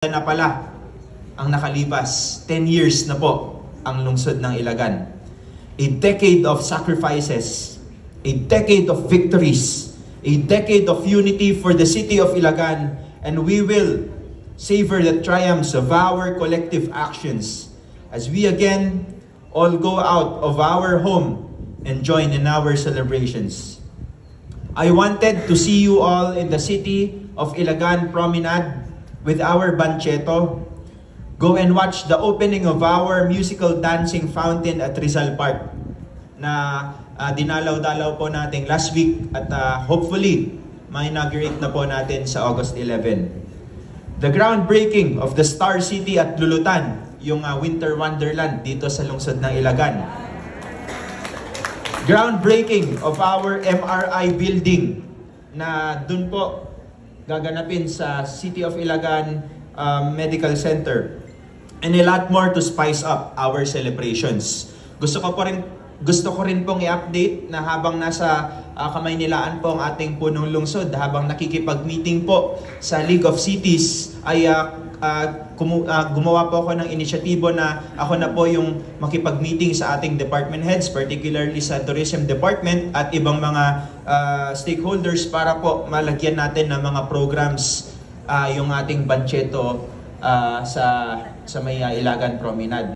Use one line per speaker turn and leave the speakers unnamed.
Na pala ang nakalipas, 10 years na po ang lungsod ng Ilagan. A decade of sacrifices, a decade of victories, a decade of unity for the city of Ilagan, and we will savor the triumphs of our collective actions as we again all go out of our home and join in our celebrations. I wanted to see you all in the city of Ilagan Promenade with our Bancheto. Go and watch the opening of our musical dancing fountain at Rizal Park na dinalaw-dalaw po natin last week at hopefully ma-inaugurate na po natin sa August 11. The groundbreaking of the Star City at Lulutan, yung Winter Wonderland dito sa lungsod ng Ilagan. Groundbreaking of our MRI building na dun po gaganapin sa City of Ilagan Medical Center, and a lot more to spice up our celebrations. Gusto ko rin pong i-update na habang nasa Kamaynilaan po ang ating punong lungsod, habang nakikipag-meeting po sa League of Cities, ay gumawa po ako ng inisyatibo na ako na po yung makipag-meeting sa ating department heads, particularly sa Tourism Department at ibang mga stakeholders para po malagyan natin ng mga programs yung ating Bancheto sa may Ilagan Promenade.